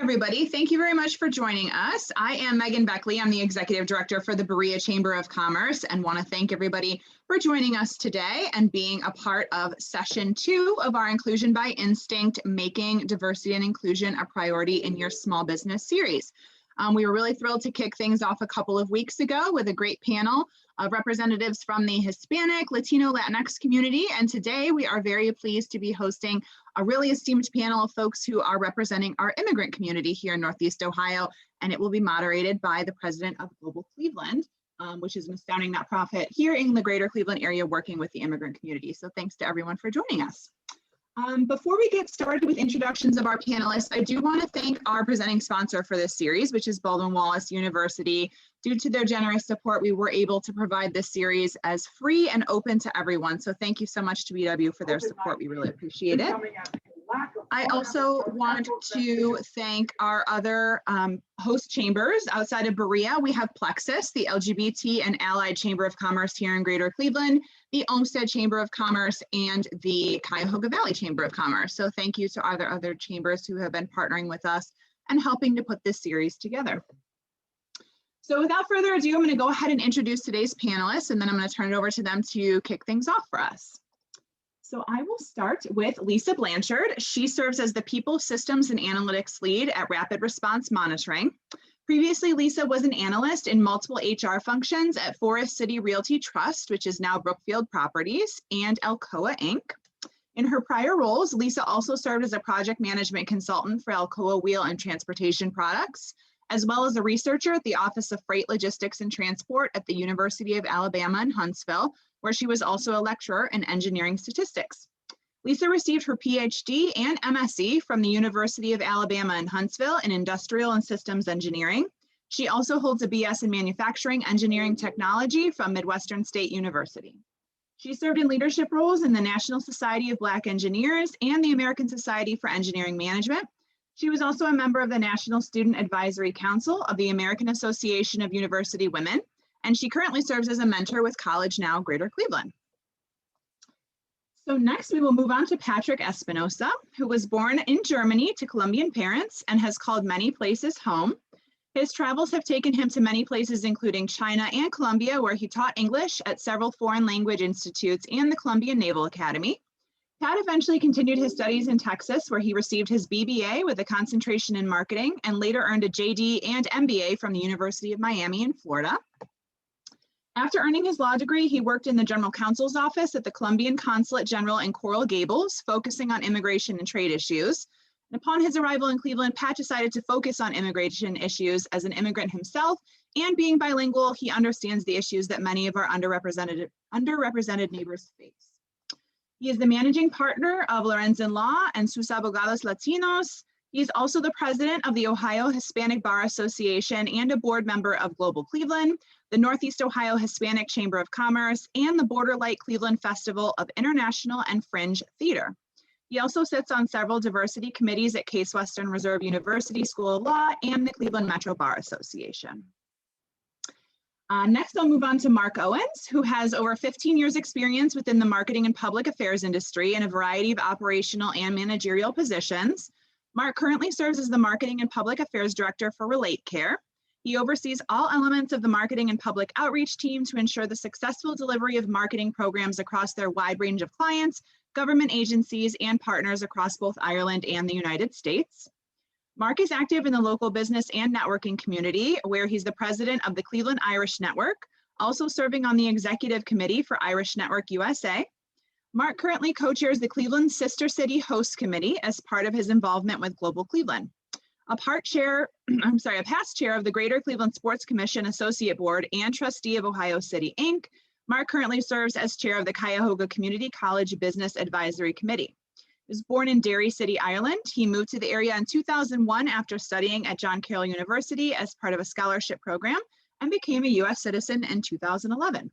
Everybody, thank you very much for joining us. I am Megan Beckley. I'm the Executive Director for the Berea Chamber of Commerce and want to thank everybody for joining us today and being a part of session 2 of our Inclusion by Instinct, Making Diversity and Inclusion a Priority in Your Small Business series. We were really thrilled to kick things off a couple of weeks ago with a great panel of representatives from the Hispanic, Latino, Latinx community. And today we are very pleased to be hosting a really esteemed panel of folks who are representing our immigrant community here in Northeast Ohio. And it will be moderated by the president of Global Cleveland, which is an astounding nonprofit here in the greater Cleveland area working with the immigrant community. So thanks to everyone for joining us. Before we get started with introductions of our panelists, I do want to thank our presenting sponsor for this series, which is Baldwin Wallace University. Due to their generous support, we were able to provide this series as free and open to everyone. So thank you so much to BW for their support. We really appreciate it. I also want to thank our other host chambers outside of Berea. We have Plexus, the LGBT and Allied Chamber of Commerce here in Greater Cleveland, the Olmsted Chamber of Commerce, and the Cuyahoga Valley Chamber of Commerce. So thank you to our other chambers who have been partnering with us and helping to put this series together. So without further ado, I'm going to go ahead and introduce today's panelists, and then I'm going to turn it over to them to kick things off for us. So I will start with Lisa Blanchard. She serves as the People Systems and Analytics Lead at Rapid Response Monitoring. Previously, Lisa was an analyst in multiple HR functions at Forest City Realty Trust, which is now Brookfield Properties, and Alcoa Inc. In her prior roles, Lisa also served as a project management consultant for Alcoa Wheel and Transportation Products, as well as a researcher at the Office of Freight Logistics and Transport at the University of Alabama in Huntsville, where she was also a lecturer in engineering statistics. Lisa received her PhD and MSc from the University of Alabama in Huntsville in Industrial and Systems Engineering. She also holds a BS in Manufacturing Engineering Technology from Midwestern State University. She served in leadership roles in the National Society of Black Engineers and the American Society for Engineering Management. She was also a member of the National Student Advisory Council of the American Association of University Women, and she currently serves as a mentor with College Now Greater Cleveland. So next we will move on to Patrick Espinosa, who was born in Germany to Colombian parents and has called many places home. His travels have taken him to many places, including China and Colombia, where he taught English at several foreign language institutes and the Colombian Naval Academy. Pat eventually continued his studies in Texas, where he received his BBA with a concentration in marketing and later earned a JD and MBA from the University of Miami in Florida. After earning his law degree, he worked in the General Counsel's office at the Colombian Consulate General in Coral Gables, focusing on immigration and trade issues. And upon his arrival in Cleveland, Pat decided to focus on immigration issues as an immigrant himself, and being bilingual, he understands the issues that many of our underrepresented neighbors face. He is the managing partner of Lorenzen Law and Sus Abogados Latinos. He is also the president of the Ohio Hispanic Bar Association and a board member of Global Cleveland, the Northeast Ohio Hispanic Chamber of Commerce, and the Borderlight Cleveland Festival of International and Fringe Theater. He also sits on several diversity committees at Case Western Reserve University School of Law and the Cleveland Metro Bar Association. Next, I'll move on to Mark Owens, who has over 15 years experience within the marketing and public affairs industry in a variety of operational and managerial positions. Mark currently serves as the Marketing and Public Affairs Director for Relate Care. He oversees all elements of the marketing and public outreach team to ensure the successful delivery of marketing programs across their wide range of clients, government agencies, and partners across both Ireland and the United States. Mark is active in the local business and networking community, where he's the president of the Cleveland Irish Network, also serving on the executive committee for Irish Network USA. Mark currently co-chairs the Cleveland Sister City Host Committee as part of his involvement with Global Cleveland. A past chair of the Greater Cleveland Sports Commission Associate Board and trustee of Ohio City, Inc., Mark currently serves as chair of the Cuyahoga Community College Business Advisory Committee. He was born in Derry City, Ireland. He moved to the area in 2001 after studying at John Carroll University as part of a scholarship program and became a U.S. citizen in 2011.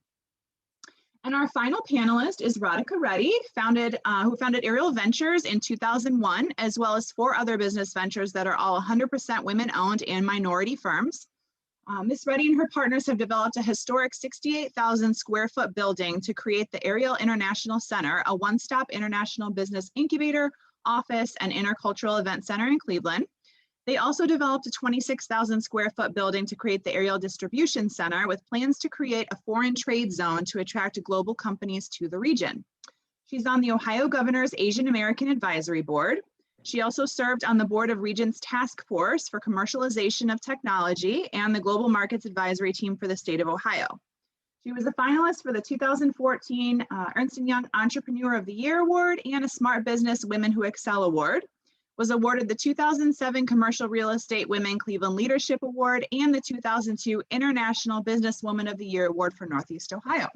And our final panelist is Radhika Reddy, who founded Aerial Ventures in 2001, as well as 4 other business ventures that are all 100% women-owned and minority firms. Ms. Reddy and her partners have developed a historic 68,000 square foot building to create the Aerial International Center, a one-stop international business incubator, office, and intercultural event center in Cleveland. They also developed a 26,000 square foot building to create the Aerial Distribution Center with plans to create a foreign trade zone to attract global companies to the region. She's on the Ohio Governor's Asian American Advisory Board. She also served on the Board of Regents Task Force for Commercialization of Technology and the Global Markets Advisory Team for the state of Ohio. She was a finalist for the 2014 Ernst & Young Entrepreneur of the Year Award and a Smart Business Women Who Excel Award. Was awarded the 2007 Commercial Real Estate Women Cleveland Leadership Award and the 2002 International Businesswoman of the Year Award for Northeast Ohio.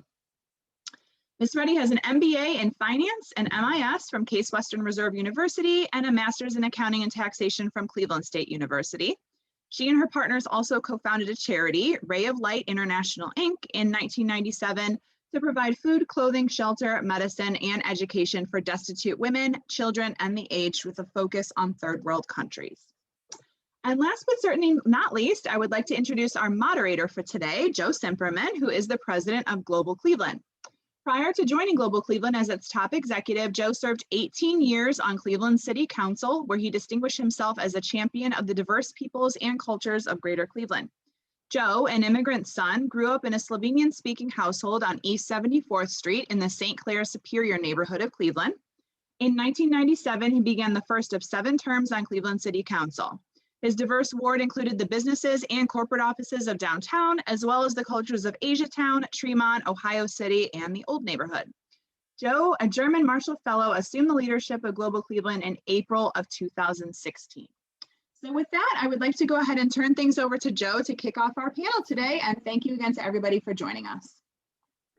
Ms. Reddy has an MBA in Finance and MIS from Case Western Reserve University and a Master's in Accounting and Taxation from Cleveland State University. She and her partners also co-founded a charity, Ray of Light International, Inc. in 1997 to provide food, clothing, shelter, medicine, and education for destitute women, children, and the aged with a focus on third world countries. And last but certainly not least, I would like to introduce our moderator for today, Joe Simperman, who is the president of Global Cleveland. Prior to joining Global Cleveland as its top executive, Joe served 18 years on Cleveland City Council, where he distinguished himself as a champion of the diverse peoples and cultures of Greater Cleveland. Joe, an immigrant son, grew up in a Slovenian-speaking household on East 74th Street in the St. Clair Superior neighborhood of Cleveland. In 1997, he began the first of 7 terms on Cleveland City Council. His diverse ward included the businesses and corporate offices of downtown, as well as the cultures of Asiatown, Tremont, Ohio City, and the Old Neighborhood. Joe, a German Marshall Fellow, assumed the leadership of Global Cleveland in April of 2016. So with that, I would like to go ahead and turn things over to Joe to kick off our panel today. And thank you again to everybody for joining us.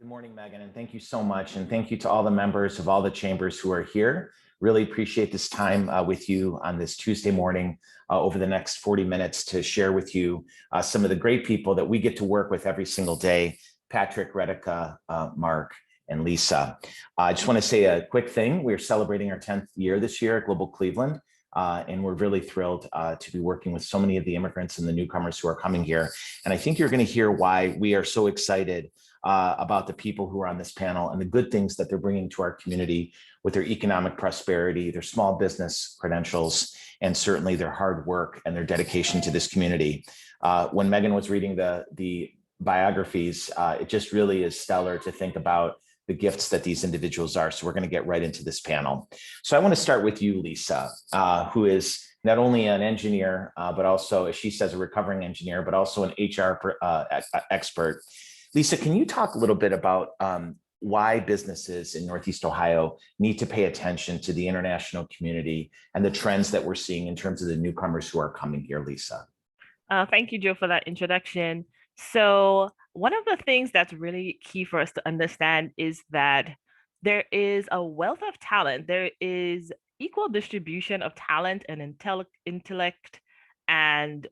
Good morning, Megan, and thank you so much. And thank you to all the members of all the chambers who are here. Really appreciate this time with you on this Tuesday morning over the next 40 minutes to share with you some of the great people that we get to work with every single day, Patrick, Radhika, Mark, and Lisa. I just want to say a quick thing. We're celebrating our 10th year this year at Global Cleveland. And we're really thrilled to be working with so many of the immigrants and the newcomers who are coming here. And I think you're going to hear why we are so excited about the people who are on this panel and the good things that they're bringing to our community with their economic prosperity, their small business credentials, and certainly their hard work and their dedication to this community. When Megan was reading the biographies, it just really is stellar to think about the gifts that these individuals are. So we're going to get right into this panel. So I want to start with you, Lisa, who is not only an engineer, but also, as she says, a recovering engineer, but also an HR expert. Lisa, can you talk a little bit about why businesses in Northeast Ohio need to pay attention to the international community and the trends that we're seeing in terms of the newcomers who are coming here, Lisa? Thank you, Joe, for that introduction. So one of the things that's really key for us to understand is that there is a wealth of talent. There is equal distribution of talent and intellect, and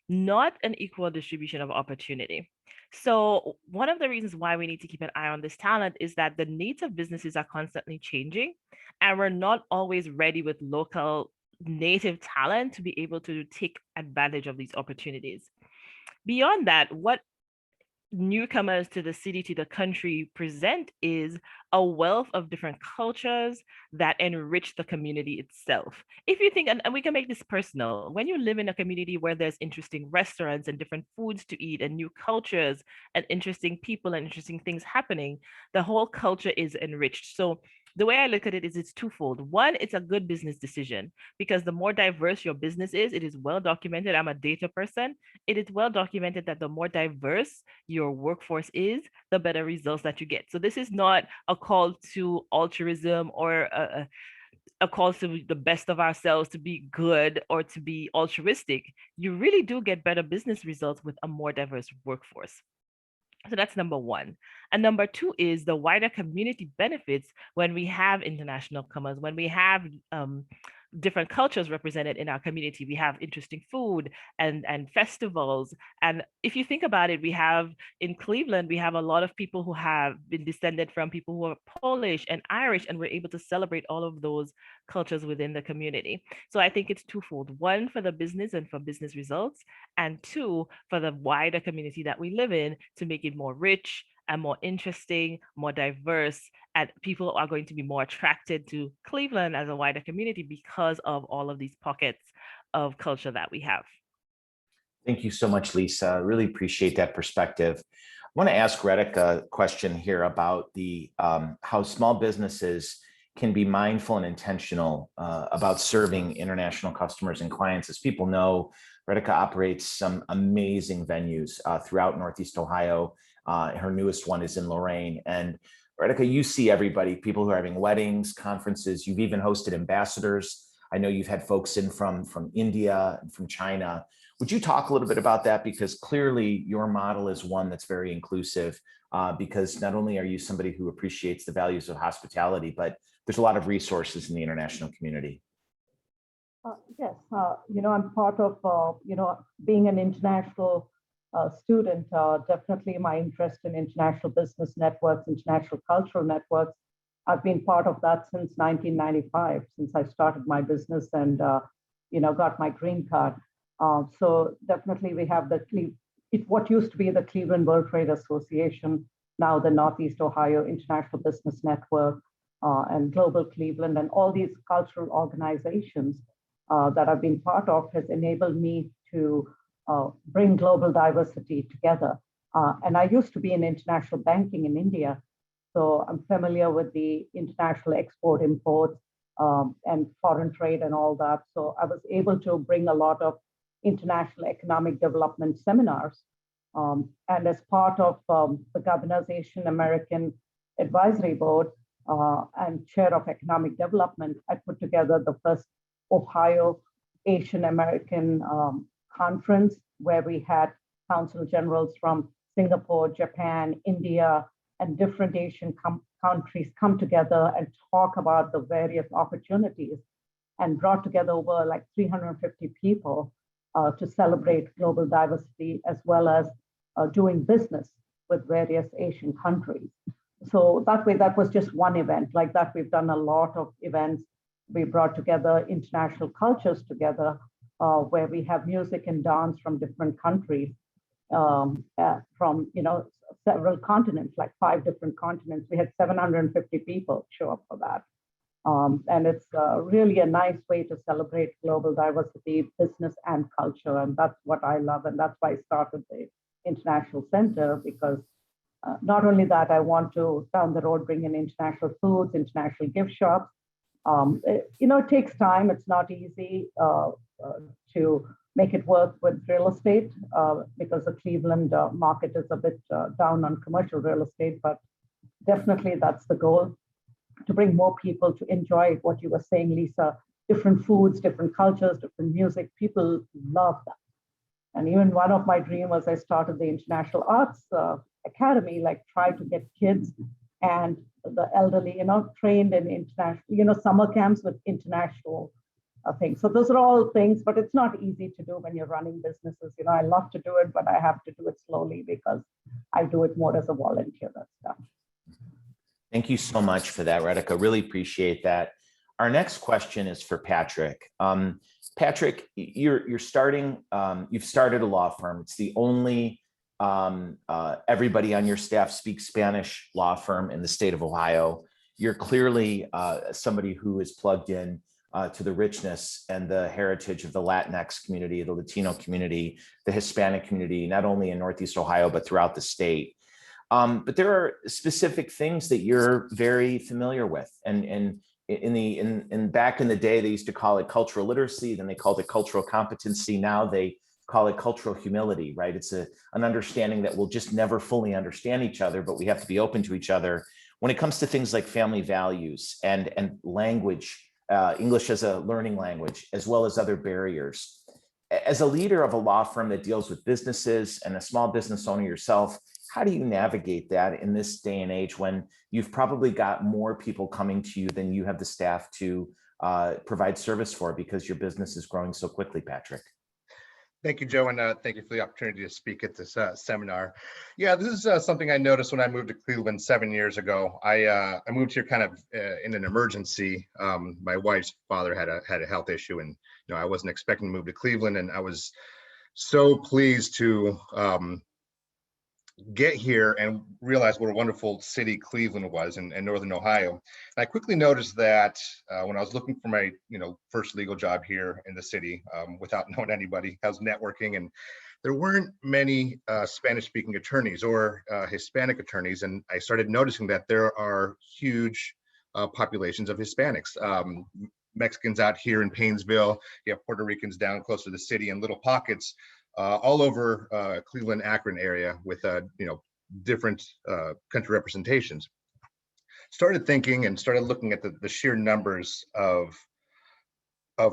not an equal distribution of opportunity. So one of the reasons why we need to keep an eye on this talent is that the needs of businesses are constantly changing, and we're not always ready with local native talent to be able to take advantage of these opportunities. Beyond that, what newcomers to the city, to the country present is a wealth of different cultures that enrich the community itself. If you think, and we can make this personal, when you live in a community where there's interesting restaurants and different foods to eat and new cultures and interesting people and interesting things happening, the whole culture is enriched. So the way I look at it is it's twofold. One, it's a good business decision because the more diverse your business is, it is well documented. I'm a data person. It is well documented that the more diverse your workforce is, the better results that you get. So this is not a call to altruism or a call to the best of ourselves to be good or to be altruistic. You really do get better business results with a more diverse workforce. So that's number one. And number two is the wider community benefits when we have international comers, when we have different cultures represented in our community. We have interesting food and festivals. And if you think about it, we have in Cleveland, we have a lot of people who have been descended from people who are Polish and Irish, and we're able to celebrate all of those cultures within the community. So I think it's twofold. One, for the business and for business results, and two, for the wider community that we live in to make it more rich and more interesting, more diverse, and people are going to be more attracted to Cleveland as a wider community because of all of these pockets of culture that we have. Thank you so much, Lisa. Really appreciate that perspective. I want to ask Radhika a question here about the how small businesses can be mindful and intentional about serving international customers and clients. As people know, Radhika operates some amazing venues throughout Northeast Ohio. Her newest one is in Lorain. And Radhika, you see everybody, people who are having weddings, conferences. You've even hosted ambassadors. I know you've had folks in from India and from China. Would you talk a little bit about that? Because clearly your model is one that's very inclusive, because not only are you somebody who appreciates the values of hospitality, but there's a lot of resources in the international community. Yes, I'm part of, being an international student. Definitely my interest in international business networks, international cultural networks. I've been part of that since 1995, since I started my business and, got my green card. So definitely we have what used to be the Cleveland World Trade Association, now the Northeast Ohio International Business Network, and Global Cleveland, and all these cultural organizations that I've been part of has enabled me to bring global diversity together. And I used to be in international banking in India, so I'm familiar with the international export, import, and foreign trade and all that. So I was able to bring a lot of international economic development seminars. And as part of the Governors Asian American Advisory Board and Chair of Economic Development, I put together the first Ohio Asian American conference, where we had consul generals from Singapore, Japan, India, and different Asian countries come together and talk about the various opportunities, and brought together over like 350 people to celebrate global diversity, as well as doing business with various Asian countries. So that way, that was just one event. Like that, we've done a lot of events. We brought together international cultures together, where we have music and dance from different countries, from several continents, like 5 different continents. We had 750 people show up for that. And it's really a nice way to celebrate global diversity, business and culture. And that's what I love. And that's why I started the International Center, because not only that, I want to down the road bring in international foods, international gift shops. It takes time. It's not easy to make it work with real estate because the Cleveland market is a bit down on commercial real estate, but definitely that's the goal, to bring more people to enjoy what you were saying, Lisa, different foods, different cultures, different music. People love that. And even one of my dreams was I started the International Arts Academy, like try to get kids and the elderly, trained in international, summer camps with international things. So those are all things, but it's not easy to do when you're running businesses. I love to do it, but I have to do it slowly because I do it more as a volunteer, that stuff. Thank you so much for that, Radhika. Really appreciate that. Our next question is for Patrick. Patrick, you're starting, you've started a law firm. It's the only everybody on your staff speaks Spanish law firm in the state of Ohio. You're clearly somebody who is plugged in to the richness and the heritage of the Latinx community, the Latino community, the Hispanic community, not only in Northeast Ohio, but throughout the state. But there are specific things that you're very familiar with. And back in the day, they used to call it cultural literacy, then they called it cultural competency. Now they call it cultural humility, right? It's an understanding that we'll just never fully understand each other, but we have to be open to each other when it comes to things like family values and language, English as a learning language, as well as other barriers. As a leader of a law firm that deals with businesses and a small business owner yourself, how do you navigate that in this day and age when you've probably got more people coming to you than you have the staff to provide service for because your business is growing so quickly, Patrick? Thank you, Joe, and thank you for the opportunity to speak at this seminar. Yeah, this is something I noticed when I moved to Cleveland 7 years ago. I moved here kind of in an emergency. My wife's father had a health issue, and I wasn't expecting to move to Cleveland, and I was so pleased to get here and realize what a wonderful city Cleveland was in Northern Ohio. And I quickly noticed that when I was looking for my first legal job here in the city, without knowing anybody, I was networking, and there weren't many Spanish-speaking attorneys or Hispanic attorneys. And I started noticing that there are huge populations of Hispanics. Mexicans out here in Painesville, you have Puerto Ricans down close to the city in little pockets all over Cleveland, Akron area with different country representations. Started thinking and started looking at the sheer numbers of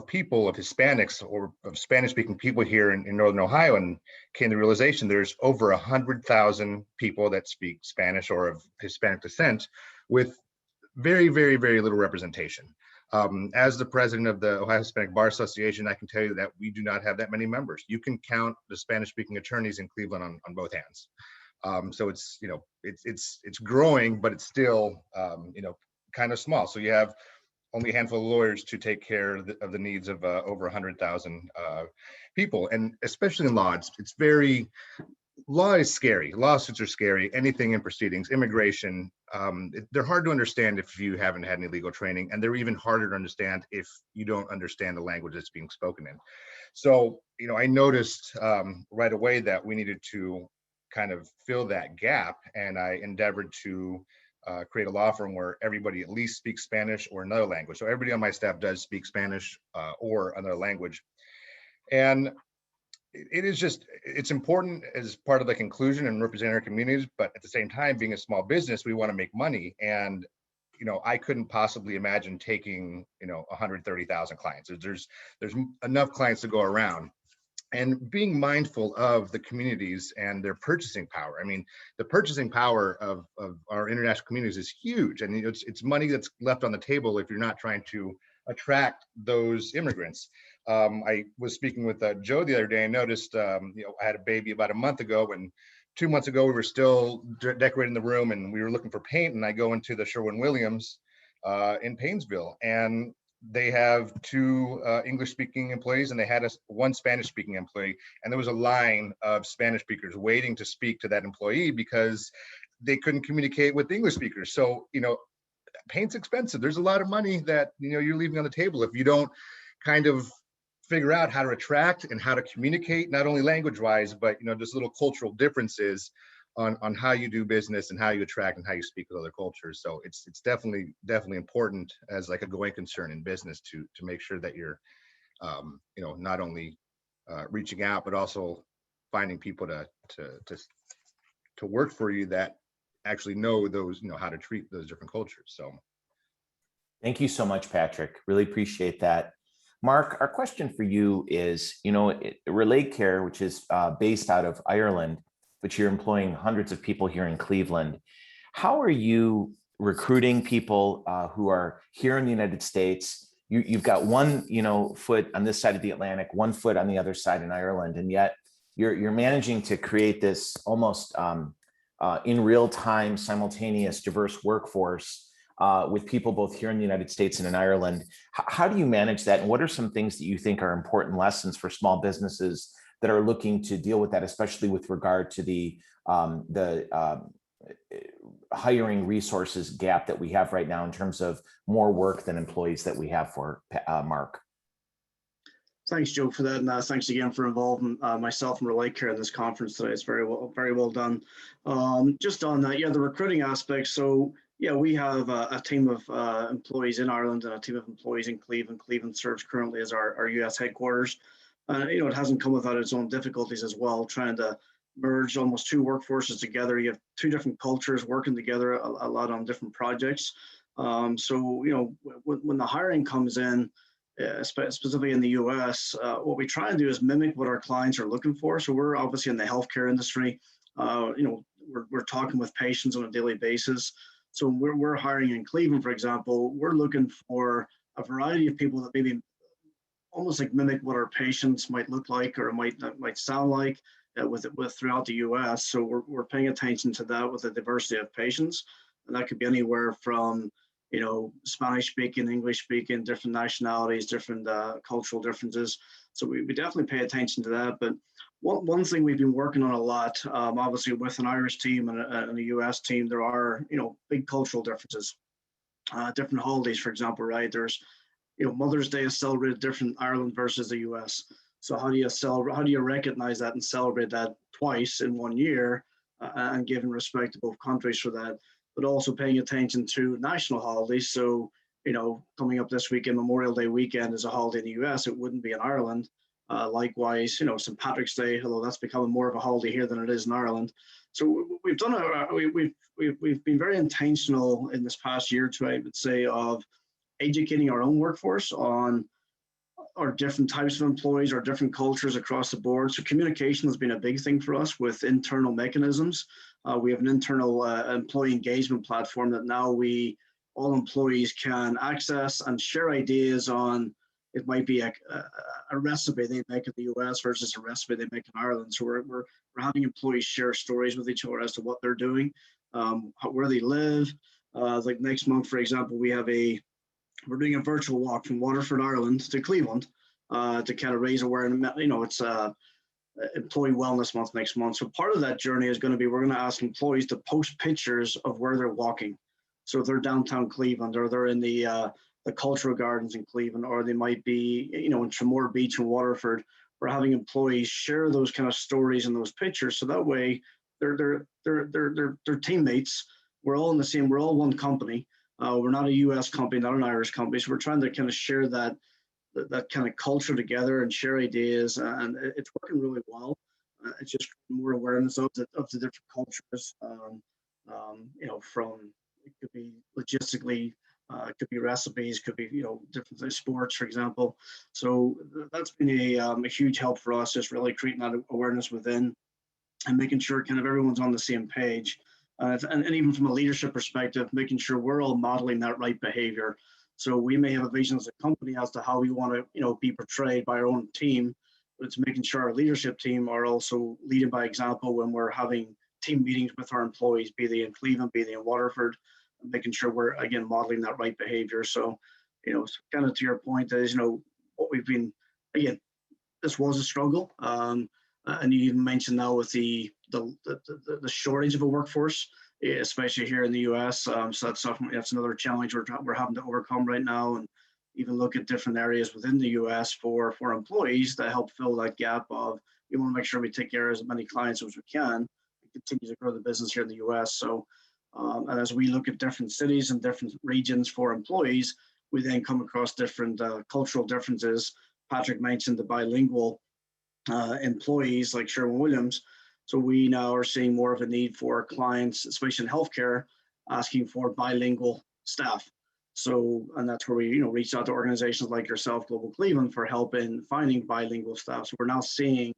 people, of Hispanics or of Spanish-speaking people here in Northern Ohio, and came to the realization there's over 100,000 people that speak Spanish or of Hispanic descent with very, very, very little representation. As the president of the Ohio Hispanic Bar Association, I can tell you that we do not have that many members. You can count the Spanish-speaking attorneys in Cleveland on both hands. So it's it's growing, but it's still kind of small. So you have only a handful of lawyers to take care of the needs of over 100,000 people, and especially in law, it's very. Law is scary. Lawsuits are scary. Anything in proceedings, immigration, they're hard to understand if you haven't had any legal training, and they're even harder to understand if you don't understand the language that's being spoken in. So, I noticed right away that we needed to kind of fill that gap, and I endeavored to create a law firm where everybody at least speaks Spanish or another language. So everybody on my staff does speak Spanish or another language. And it's important as part of the inclusion and representing our communities, but at the same time, being a small business, we want to make money. And, I couldn't possibly imagine taking, 130,000 clients. There's enough clients to go around, and being mindful of the communities and their purchasing power. I mean, the purchasing power of our international communities is huge. And it's money that's left on the table if you're not trying to attract those immigrants. I was speaking with Joe the other day and noticed, I had a baby about a month ago, and 2 months ago we were still decorating the room and we were looking for paint, and I go into the Sherwin-Williams in Painesville, and they have 2 English-speaking employees, and they had one Spanish-speaking employee, and there was a line of Spanish speakers waiting to speak to that employee because they couldn't communicate with English speakers. So, paint's expensive. There's a lot of money that you're leaving on the table if you don't kind of figure out how to attract and how to communicate, not only language-wise, but just little cultural differences on how you do business and how you attract and how you speak with other cultures. So it's definitely important as like a going concern in business to make sure that you're not only reaching out, but also finding people to work for you that actually know those, how to treat those different cultures. So thank you so much, Patrick. Really appreciate that. Mark, our question for you is, Relay Care, which is based out of Ireland, but you're employing hundreds of people here in Cleveland. How are you recruiting people who are here in the United States? You've got one, foot on this side of the Atlantic, one foot on the other side in Ireland, and yet you're managing to create this almost in real time, simultaneous, diverse workforce with people both here in the United States and in Ireland. How do you manage that? And what are some things that you think are important lessons for small businesses that are looking to deal with that, especially with regard to the hiring resources gap that we have right now in terms of more work than employees that we have for Mark? Thanks, Joe, for that, and thanks again for involving myself and Relay Care in this conference today. It's very well done. Just on that, the recruiting aspect. So we have a team of employees in Ireland and a team of employees in Cleveland. Cleveland serves currently as our U.S. headquarters. It hasn't come without its own difficulties as well, trying to merge almost 2 workforces together. You have 2 different cultures working together a lot on different projects. So when the hiring comes in, specifically in the U.S., what we try and do is mimic what our clients are looking for. So we're obviously in the healthcare industry. We're talking with patients on a daily basis. So when we're hiring in Cleveland, for example, we're looking for a variety of people that maybe almost like mimic what our patients might look like or might sound like with throughout the U.S. So we're paying attention to that with the diversity of patients, and that could be anywhere from Spanish speaking, English speaking, different nationalities, different cultural differences. So we definitely pay attention to that. But one thing we've been working on a lot, obviously with an Irish team and a US team, there are, big cultural differences. Different holidays, for example, right? There's, Mother's Day is celebrated different in Ireland versus the US. So how do you recognize that and celebrate that twice in 1 year and giving respect to both countries for that, but also paying attention to national holidays. So, coming up this weekend, Memorial Day weekend is a holiday in the US, it wouldn't be in Ireland. Likewise, St. Patrick's Day, although that's becoming more of a holiday here than it is in Ireland. So we've done we've been very intentional in this past year or two, I would say, of educating our own workforce on our different types of employees, our different cultures across the board. So communication has been a big thing for us with internal mechanisms. We have an internal employee engagement platform that now all employees can access and share ideas on. It might be a recipe they make in the US versus a recipe they make in Ireland. So we're having employees share stories with each other as to what they're doing, where they live. Like next month, for example, we're doing a virtual walk from Waterford, Ireland to Cleveland to kind of raise awareness. It's Employee Wellness Month next month. So part of that journey is going to be, we're going to ask employees to post pictures of where they're walking. So if they're downtown Cleveland, or they're in the cultural gardens in Cleveland, or they might be, in Tremor Beach in Waterford, we're having employees share those kind of stories and those pictures. So that way they're teammates. We're all one company. We're not a US company, not an Irish company. So we're trying to kind of share that kind of culture together and share ideas. And it's working really well. It's just more awareness of the different cultures, from, it could be logistically, it could be recipes, could be, different sports, for example. So that's been a huge help for us, just really creating that awareness within and making sure kind of everyone's on the same page. And even from a leadership perspective, making sure we're all modeling that right behavior. So we may have a vision as a company as to how we want to, be portrayed by our own team, but it's making sure our leadership team are also leading by example when we're having team meetings with our employees, be they in Cleveland, be they in Waterford, making sure we're, again, modeling that right behavior. So, kind of to your point is, what we've been, again, this was a struggle. And you even mentioned now with the shortage of a workforce, especially here in the US. So that's another challenge we're having to overcome right now, and even look at different areas within the US for employees to help fill that gap of, we want to make sure we take care of as many clients as we can and continue to grow the business here in the US. So, and as we look at different cities and different regions for employees, we then come across different cultural differences. Patrick mentioned the bilingual employees like Sherwin-Williams. So we now are seeing more of a need for clients, especially in healthcare, asking for bilingual staff. So, and that's where we, reached out to organizations like yourself, Global Cleveland, for help in finding bilingual staff. So we're now seeing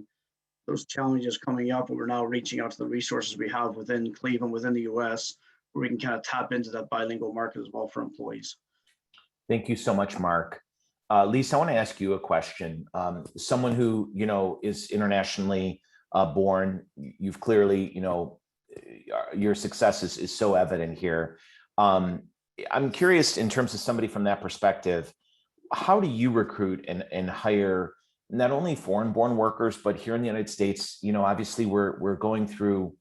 those challenges coming up, but we're now reaching out to the resources we have within Cleveland, within the US, where we can kind of tap into that bilingual market as well for employees. Thank you so much, Mark. Lisa, I want to ask you a question. Someone who, is internationally born, you've clearly, your success is so evident here. I'm curious, in terms of somebody from that perspective, how do you recruit and hire not only foreign-born workers, but here in the United States? Obviously we're going through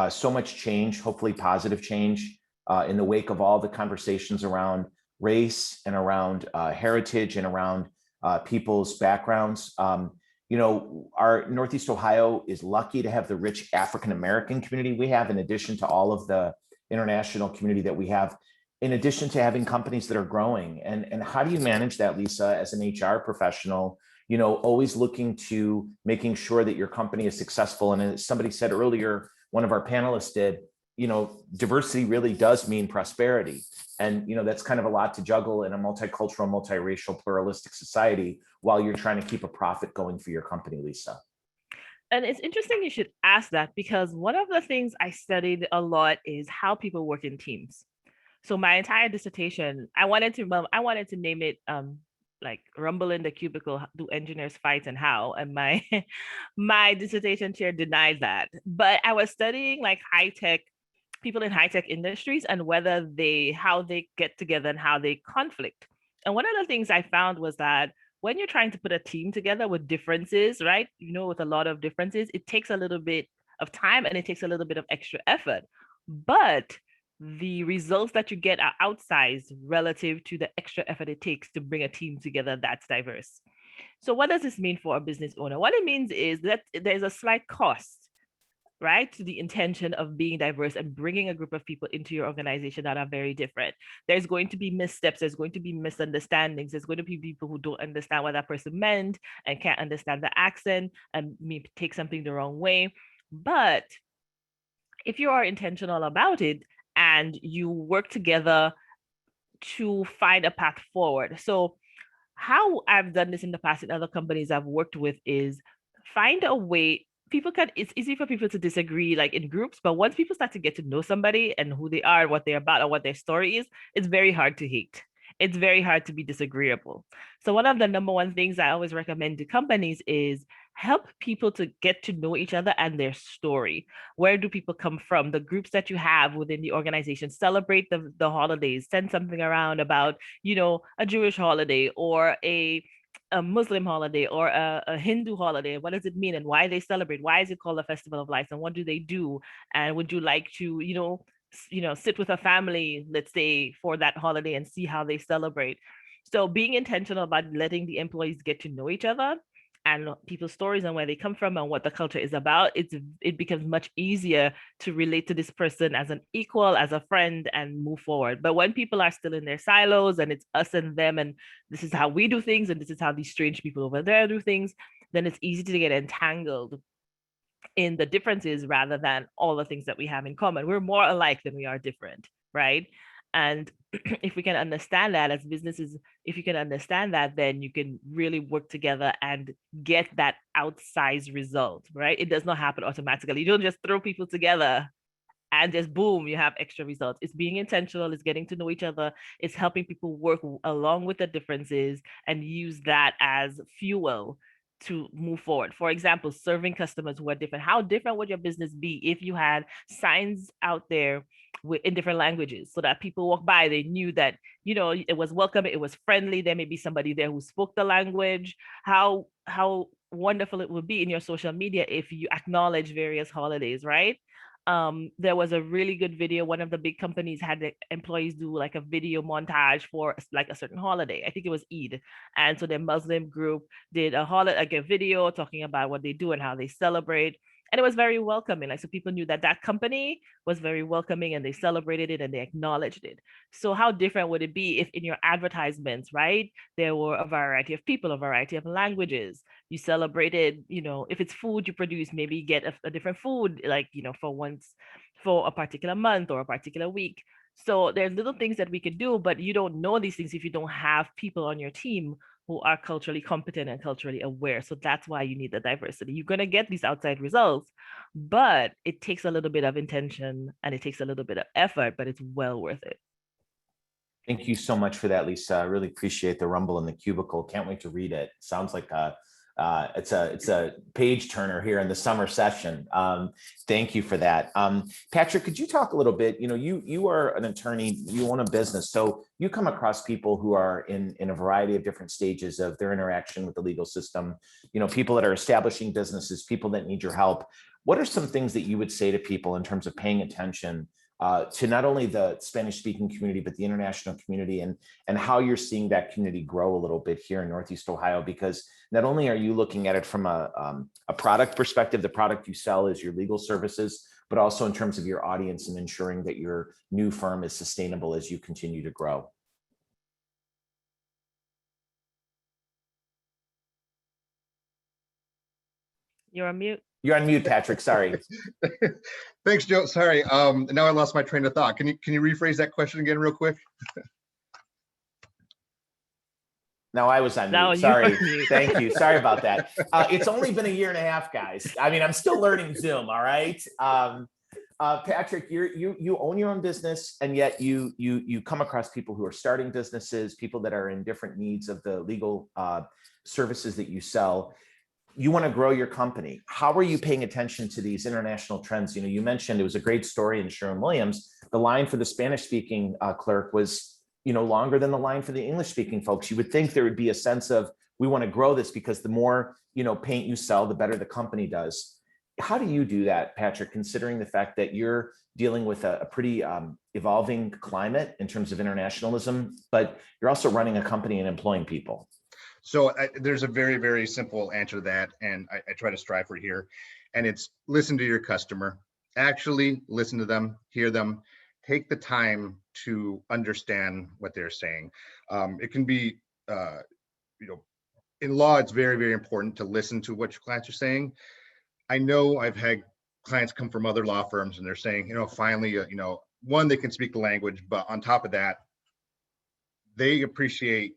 so much change, hopefully positive change, in the wake of all the conversations around race and around heritage and around people's backgrounds. Our Northeast Ohio is lucky to have the rich African-American community we have, in addition to all of the international community that we have, in addition to having companies that are growing. And how do you manage that, Lisa, as an HR professional, always looking to making sure that your company is successful? And as somebody said earlier, one of our panelists did, diversity really does mean prosperity. And, that's kind of a lot to juggle in a multicultural, multiracial, pluralistic society while you're trying to keep a profit going for your company, Lisa. And it's interesting you should ask that, because one of the things I studied a lot is how people work in teams. So my entire dissertation, I wanted to name it like Rumble in the Cubicle, Do Engineers Fight and How? And my dissertation chair denies that. But I was studying like high-tech people in high-tech industries and how they get together and how they conflict. And one of the things I found was that when you're trying to put a team together with differences, right, with a lot of differences, it takes a little bit of time and it takes a little bit of extra effort. But the results that you get are outsized relative to the extra effort it takes to bring a team together that's diverse. So what does this mean for a business owner? What it means is that there's a slight cost, right, to the intention of being diverse and bringing a group of people into your organization that are very different. There's going to be missteps, there's going to be misunderstandings, there's going to be people who don't understand what that person meant and can't understand the accent and maybe take something the wrong way. But if you are intentional about it and you work together to find a path forward. So how I've done this in the past in other companies I've worked with is find a way. It's easy for people to disagree like in groups, but once people start to get to know somebody and who they are and what they're about or what their story is, it's very hard to hate. It's very hard to be disagreeable. So one of the number one things I always recommend to companies is help people to get to know each other and their story. Where do people come from? The groups that you have within the organization, celebrate the holidays, send something around about, a Jewish holiday or a Muslim holiday or a Hindu holiday. What does it mean and why they celebrate? Why is it called a Festival of Lights and what do they do? And would you like to, sit with a family, let's say, for that holiday and see how they celebrate? So being intentional about letting the employees get to know each other and people's stories and where they come from and what the culture is about, it becomes much easier to relate to this person as an equal, as a friend, and move forward. But when people are still in their silos and it's us and them, and this is how we do things, and this is how these strange people over there do things, then it's easy to get entangled in the differences rather than all the things that we have in common. We're more alike than we are different, right? And if we can understand that as businesses, if you can understand that, then you can really work together and get that outsized result, right? It does not happen automatically. You don't just throw people together and just boom, you have extra results. It's being intentional, it's getting to know each other, it's helping people work along with the differences and use that as fuel to move forward. For example, serving customers who are different. How different would your business be if you had signs out there in different languages so that people walk by, they knew that, it was welcome, it was friendly, there may be somebody there who spoke the language. How wonderful it would be in your social media if you acknowledge various holidays, right? There was a really good video. One of the big companies had the employees do like a video montage for like a certain holiday. I think it was Eid. And so their Muslim group did a video talking about what they do and how they celebrate. And it was very welcoming. Like, so people knew that that company was very welcoming and they celebrated it and they acknowledged it. So how different would it be if in your advertisements, right, there were a variety of people, a variety of languages? You celebrated, if it's food you produce, maybe get a different food, like, for a particular month or a particular week. So there's little things that we could do, but you don't know these things if you don't have people on your team who are culturally competent and culturally aware. So that's why you need the diversity. You're going to get these outside results, but it takes a little bit of intention and it takes a little bit of effort, but it's well worth it. Thank you so much for that, Lisa. I really appreciate the rumble in the cubicle. Can't wait to read it. Sounds like it's a page turner here in the summer session. Thank you for that. Patrick, could you talk a little bit? You are an attorney, you own a business, so you come across people who are in a variety of different stages of their interaction with the legal system. People that are establishing businesses, people that need your help. What are some things that you would say to people in terms of paying attention to not only the Spanish-speaking community, but the international community, and how you're seeing that community grow a little bit here in Northeast Ohio? Because not only are you looking at it from a product perspective, the product you sell is your legal services, but also in terms of your audience and ensuring that your new firm is sustainable as you continue to grow. You're on mute. You're on mute, Patrick. Sorry. Thanks, Joe. Sorry. Now I lost my train of thought. Can you rephrase that question again real quick? No, I was on mute. Sorry. Thank you. Sorry about that. It's only been a year and a half, guys. I mean, I'm still learning Zoom. All right. Patrick, you own your own business, and yet you come across people who are starting businesses, people that are in different needs of the legal services that you sell. you want to grow your company. How are you paying attention to these international trends? You mentioned it was a great story in Sherwin-Williams. The line for the Spanish-speaking clerk was, longer than the line for the English-speaking folks. You would think there would be a sense of, we want to grow this because the more, paint you sell, the better the company does. How do you do that, Patrick, considering the fact that you're dealing with a pretty evolving climate in terms of internationalism, but you're also running a company and employing people? So there's a very, very simple answer to that, and I try to strive for here, and it's listen to your customer. Actually listen to them, hear them, take the time to understand what they're saying. It can be, in law, it's very, very important to listen to what your clients are saying. I know I've had clients come from other law firms and they're saying, finally, one, they can speak the language, but on top of that, they appreciate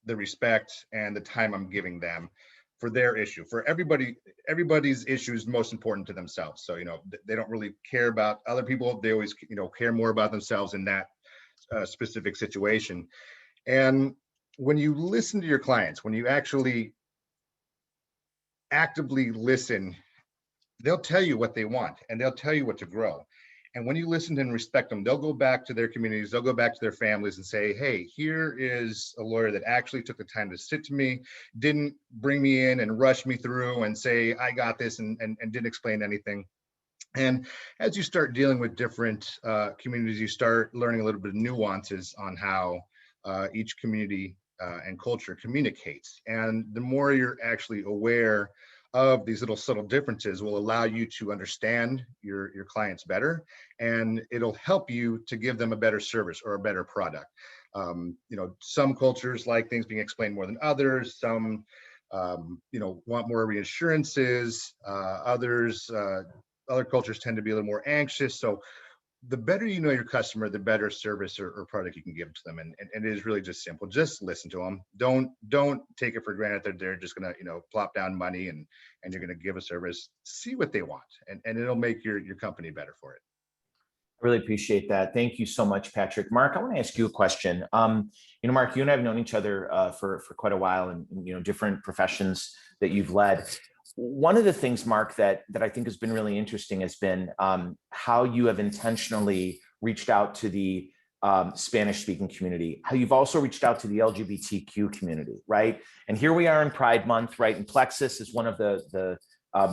the respect and the time I'm giving them for their issue. For everybody's issue is most important to themselves. So, they don't really care about other people. They always, care more about themselves in that specific situation. And when you listen to your clients, when you actually actively listen, they'll tell you what they want and they'll tell you what to grow. And when you listen and respect them, they'll go back to their communities, they'll go back to their families and say, hey, here is a lawyer that actually took the time to sit to me, didn't bring me in and rush me through and say, I got this, and didn't explain anything. And as you start dealing with different communities, you start learning a little bit of nuances on how each community and culture communicates. And the more you're actually aware of these little subtle differences will allow you to understand your clients better, and it'll help you to give them a better service or a better product. Some cultures like things being explained more than others. Some, want more reassurances. Other cultures tend to be a little more anxious. So the better you know your customer, the better service or product you can give to them. And it is really just simple. Just listen to them. Don't take it for granted that they're just gonna, plop down money and you're gonna give a service. See what they want, and it'll make your company better for it. I really appreciate that. Thank you so much, Patrick. Mark, I want to ask you a question. Mark, you and I have known each other for quite a while, and different professions that you've led. One of the things, Mark, that I think has been really interesting has been how you have intentionally reached out to the Spanish-speaking community, how you've also reached out to the LGBTQ community, right? And here we are in Pride Month, right? And Plexus is one of the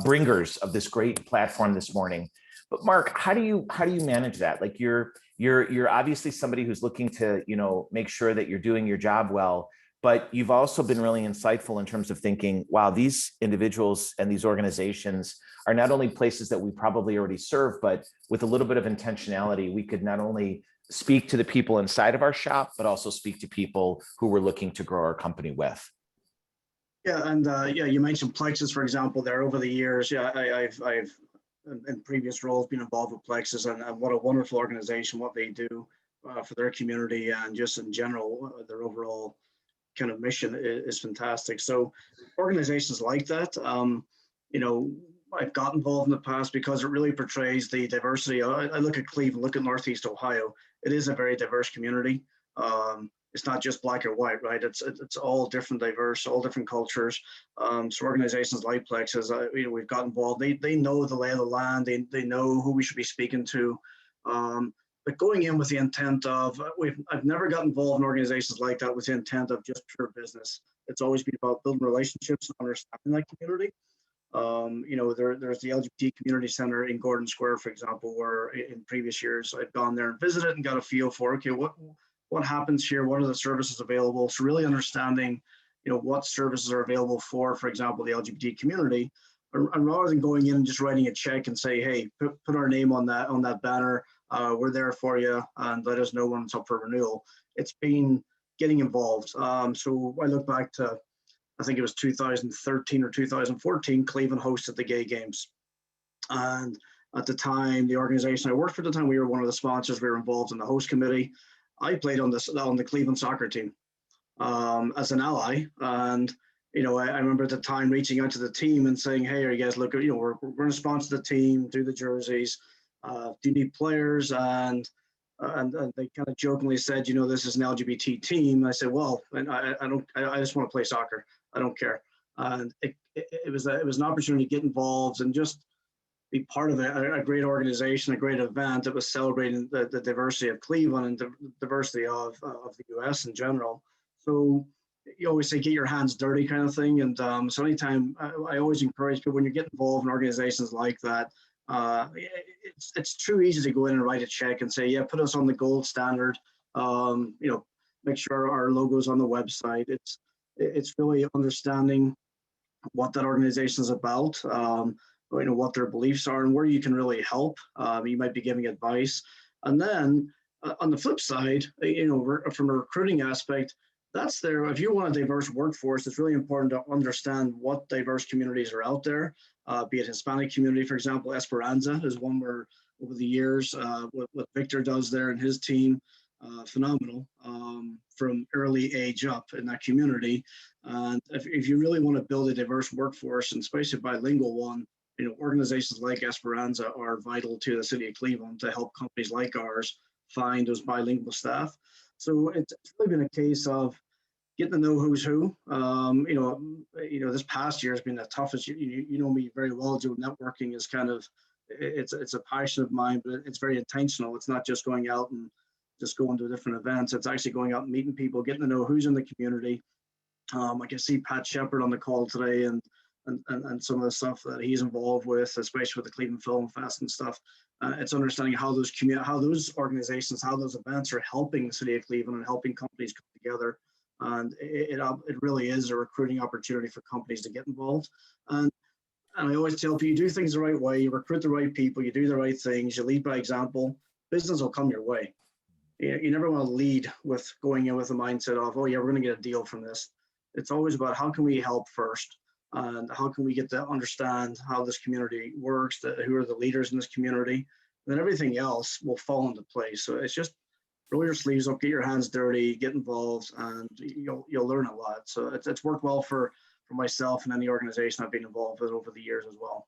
bringers of this great platform this morning. But Mark, how do you manage that? Like you're obviously somebody who's looking to make sure that you're doing your job well, but you've also been really insightful in terms of thinking, wow, these individuals and these organizations are not only places that we probably already serve, but with a little bit of intentionality, we could not only speak to the people inside of our shop, but also speak to people who we're looking to grow our company with. Yeah, and you mentioned Plexus, for example, there over the years. Yeah, I've in previous roles been involved with Plexus, and what a wonderful organization, what they do for their community and just in general, their overall kind of mission is fantastic. So organizations like that, I've got involved in the past because it really portrays the diversity. I look at Cleveland, look at Northeast Ohio. It is a very diverse community. It's not just black or white, right? It's all different, diverse, all different cultures. So organizations like Plexus, we've got involved. They know the lay of the land. They know who we should be speaking to. But going in with the intent of, I've never got involved in organizations like that with the intent of just pure business. It's always been about building relationships and understanding that community. There's the LGBT Community Center in Gordon Square, for example, where in previous years I've gone there and visited and got a feel for, okay, what happens here? What are the services available? So really understanding, what services are available for example, the LGBT community, and rather than going in and just writing a check and say, hey, put our name on that banner, we're there for you, and let us know when it's up for renewal. It's been getting involved. So I look back to, I think it was 2013 or 2014, Cleveland hosted the Gay Games. And at the time, the organization I worked for at the time, we were one of the sponsors. We were involved in the host committee. I played on the Cleveland soccer team as an ally. And, I remember at the time reaching out to the team and saying, hey, are you guys looking, we're going to sponsor the team, do the jerseys. Do you need players? And they kind of jokingly said, this is an LGBT team. I said, well, I just want to play soccer. I don't care. And it was an opportunity to get involved and just be part of a great organization, a great event that was celebrating the diversity of Cleveland and the diversity of the US in general. So you always say, get your hands dirty kind of thing. And so anytime, I always encourage people, when you get involved in organizations like that, it's too easy to go in and write a check and say, yeah, put us on the gold standard, make sure our logo's on the website. It's really understanding what that organization is about, what their beliefs are and where you can really help. You might be giving advice. And then on the flip side, from a recruiting aspect, that's there. If you want a diverse workforce, it's really important to understand what diverse communities are out there, be it Hispanic community, for example. Esperanza is one where over the years, what Victor does there and his team, phenomenal from early age up in that community. And if you really want to build a diverse workforce, and especially a bilingual one, organizations like Esperanza are vital to the city of Cleveland to help companies like ours find those bilingual staff. So it's really been a case of getting to know who's who. This past year has been the toughest. You know me very well, Joe. Networking is kind of, it's a passion of mine, but it's very intentional. It's not just going out and just going to different events. It's actually going out and meeting people, getting to know who's in the community. I can see Pat Shepard on the call today and some of the stuff that he's involved with, especially with the Cleveland Film Fest and stuff. It's understanding how those organizations, how those events are helping the city of Cleveland and helping companies come together. And it really is a recruiting opportunity for companies to get involved. And I always tell people, you do things the right way, you recruit the right people, you do the right things, you lead by example, business will come your way. You never want to lead with going in with a mindset of, oh yeah, we're going to get a deal from this. It's always about how can we help first, and how can we get to understand how this community works, who are the leaders in this community, and then everything else will fall into place. So it's just roll your sleeves up, get your hands dirty, get involved, and you'll learn a lot. So it's worked well for myself and any organization I've been involved with over the years as well.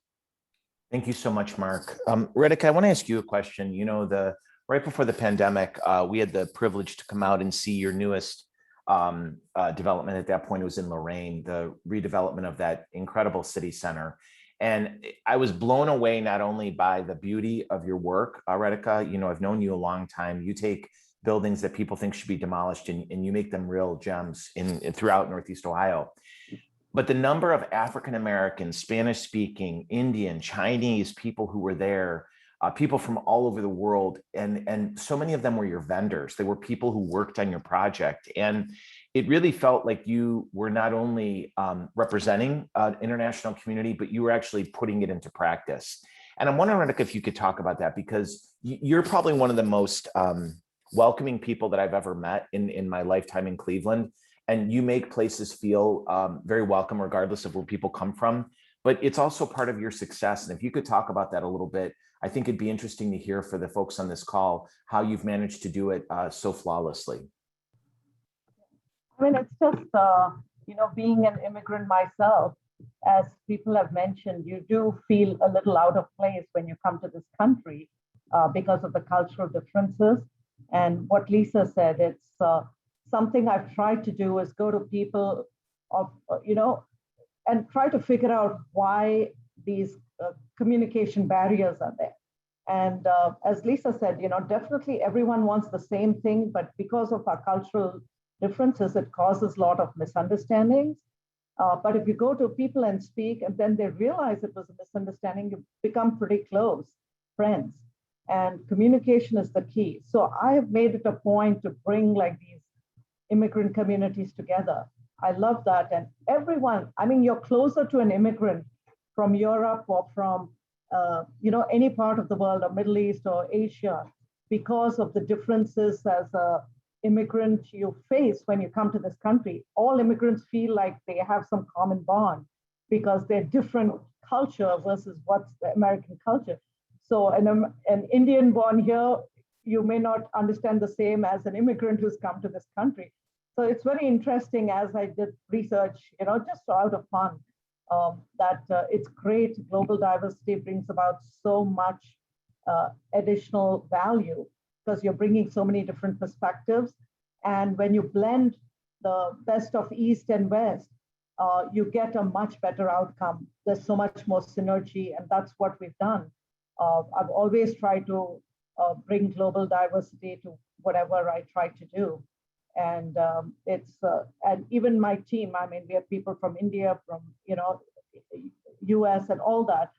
Thank you so much, Mark. Radhika, I want to ask you a question. Right before the pandemic, we had the privilege to come out and see your newest development. At that point, it was in Lorraine, the redevelopment of that incredible city center. And I was blown away not only by the beauty of your work, Radhika. I've known you a long time. You take buildings that people think should be demolished and you make them real gems throughout Northeast Ohio. But the number of African-American, Spanish-speaking, Indian, Chinese people who were there, people from all over the world, and so many of them were your vendors. They were people who worked on your project. And it really felt like you were not only representing an international community, but you were actually putting it into practice. And I'm wondering, Radhika, if you could talk about that, because you're probably one of the most welcoming people that I've ever met in my lifetime in Cleveland. And you make places feel very welcome, regardless of where people come from. But it's also part of your success. And if you could talk about that a little bit, I think it'd be interesting to hear for the folks on this call how you've managed to do it so flawlessly. I mean, it's just, being an immigrant myself, as people have mentioned, you do feel a little out of place when you come to this country because of the cultural differences. And what Lisa said, it's something I've tried to do is go to people and try to figure out why these communication barriers are there. And as Lisa said, definitely everyone wants the same thing, but because of our cultural differences, it causes a lot of misunderstandings. But if you go to people and speak, and then they realize it was a misunderstanding, you become pretty close friends. And communication is the key. So I have made it a point to bring these immigrant communities together. I love that. And everyone, you're closer to an immigrant from Europe or from, any part of the world, or Middle East or Asia, because of the differences as a immigrant you face when you come to this country. All immigrants feel like they have some common bond because they're different culture versus what's the American culture. So an Indian born here, you may not understand the same as an immigrant who's come to this country. So it's very interesting as I did research, just out of fun, that it's great. Global diversity brings about so much additional value because you're bringing so many different perspectives. And when you blend the best of East and West, you get a much better outcome. There's so much more synergy, and that's what we've done. I've always tried to bring global diversity to whatever I try to do. And and even my team, I mean, we have people from India, from, US and all that.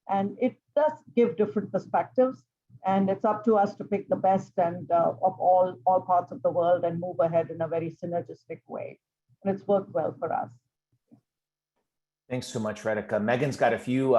And it does give different perspectives. And it's up to us to pick the best and of all parts of the world and move ahead in a very synergistic way. And it's worked well for us. Thanks so much, Radhika. Megan's got a few